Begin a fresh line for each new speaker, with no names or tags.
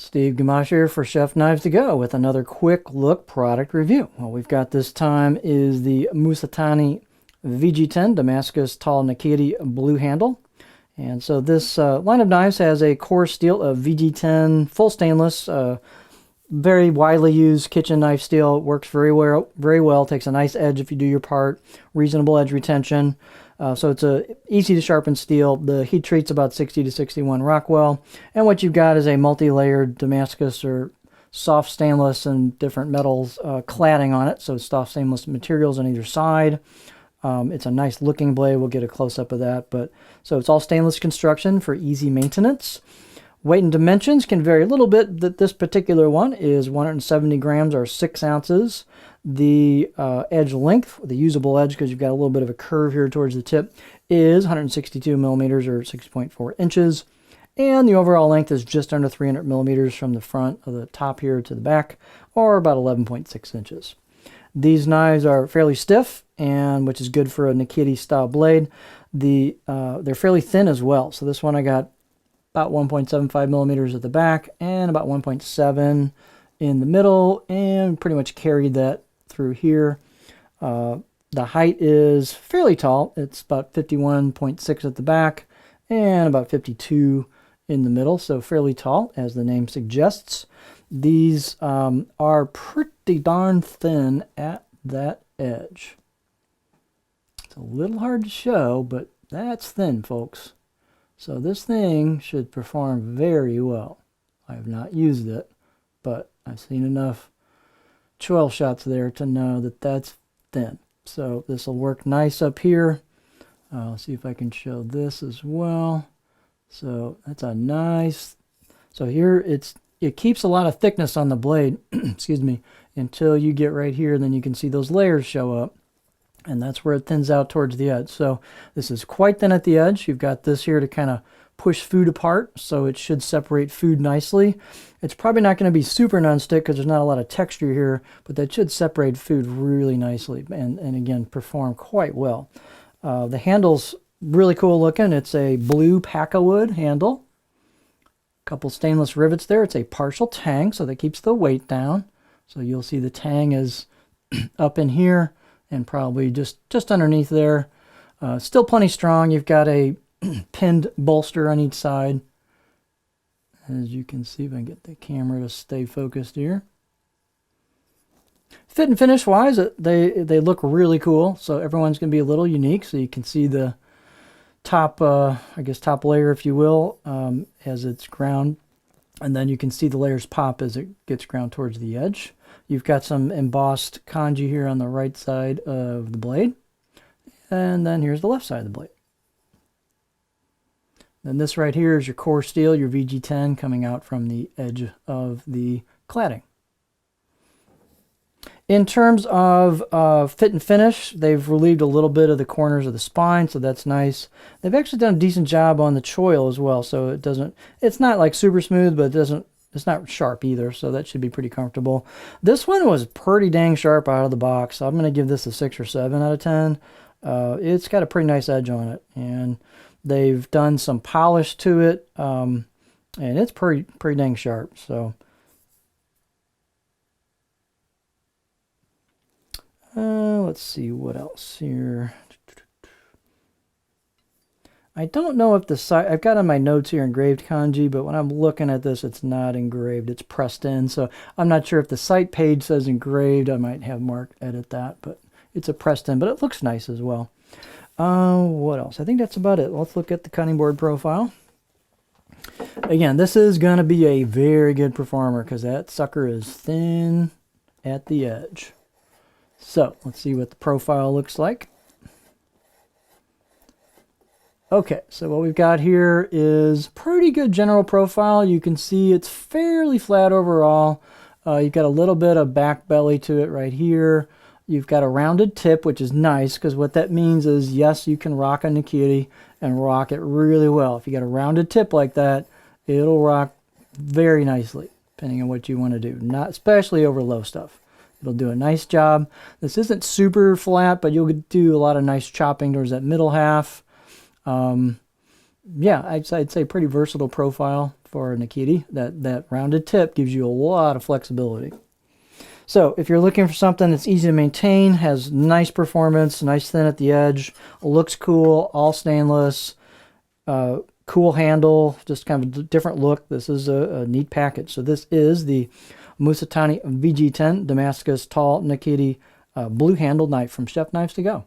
Steve Gamache here for Chef Knives to Go with another quick look product review. What we've got this time is the Masutani VG10 Damascus Tall Nakiri blue handle. And so this line of knives has a core steel of VG10 full stainless, very widely used kitchen knife steel. It works very well. Takes a nice edge if you do your part. Reasonable edge retention. So it's a easy to sharpen steel. The heat treat's about 60 to 61 Rockwell. And what you've got is a multi-layered Damascus or soft stainless and different metals cladding on it. So it's soft stainless materials on either side. It's a nice looking blade. We'll get a close-up of that. So it's all stainless construction for easy maintenance. Weight and dimensions can vary a little bit. This particular one is 170 grams or 6 ounces. The edge length, the usable edge, because you've got a little bit of a curve here towards the tip, is 162 millimeters or 6.4 inches. And the overall length is just under 300 millimeters from the front of the top here to the back, or about 11.6 inches. These knives are fairly stiff, and which is good for a Nakiri style blade. They're fairly thin as well. So this one I got about 1.75 millimeters at the back and about 1.7 in the middle, and pretty much carried that through here. The height is fairly tall. It's about 51.6 at the back and about 52 in the middle, so fairly tall, as the name suggests. These are pretty darn thin at that edge. It's a little hard to show, but that's thin, folks. So this thing should perform very well. I have not used it, but I've seen enough choil shots there to know that that's thin. So this will work nice up here. I'll see if I can show this as well. So that's a nice, so here it keeps a lot of thickness on the blade, excuse me, until you get right here, and then you can see those layers show up. And that's where it thins out towards the edge. So this is quite thin at the edge. You've got this here to kind of push food apart, so it should separate food nicely. It's probably not going to be super non-stick because there's not a lot of texture here, but that should separate food really nicely and again, perform quite well. The handle's really cool looking. It's a blue Packawood handle. A couple stainless rivets there. It's a partial tang, so that keeps the weight down. So you'll see the tang is up in here and probably just underneath there. Still plenty strong. You've got a pinned bolster on each side. As you can see, if I can get the camera to stay focused here. Fit and finish wise, they look really cool. So everyone's going to be a little unique. So you can see the top, I guess top layer, if you will, as it's ground. And then you can see the layers pop as it gets ground towards the edge. You've got some embossed kanji here on the right side of the blade. And then here's the left side of the blade. Then this right here is your core steel, your VG10, coming out from the edge of the cladding. In terms of fit and finish, they've relieved a little bit of the corners of the spine, so that's nice. They've actually done a decent job on the choil as well, so it's not like super smooth, but it's not sharp either, so that should be pretty comfortable. This one was pretty dang sharp out of the box, so I'm going to give this a 6 or 7 out of 10. It's got a pretty nice edge on it, and they've done some polish to it, and it's pretty dang sharp. So let's see what else here. I don't know if the site, I've got on my notes here engraved kanji, but when I'm looking at this, it's not engraved. It's pressed in, so I'm not sure if the site page says engraved. I might have Mark edit that, but it's a pressed in, but it looks nice as well. What else? I think that's about it. Let's look at the cutting board profile. Again, this is going to be a very good performer because that sucker is thin at the edge. So let's see what the profile looks like. Okay, so what we've got here is pretty good general profile. You can see it's fairly flat overall. You've got a little bit of back belly to it right here. You've got a rounded tip, which is nice because what that means is, yes, you can rock a Nakiri and rock it really well. If you got a rounded tip like that, it'll rock very nicely, depending on what you want to do. Not especially over low stuff. It'll do a nice job. This isn't super flat, but you'll do a lot of nice chopping towards that middle half. Yeah, I'd say pretty versatile profile for a Nakiri. That rounded tip gives you a lot of flexibility. So if you're looking for something that's easy to maintain, has nice performance, nice thin at the edge, looks cool, all stainless, cool handle, just kind of a different look, this is a neat package. So this is the Masutani VG10 Damascus Tall Nakiri blue handled knife from Chef Knives To Go.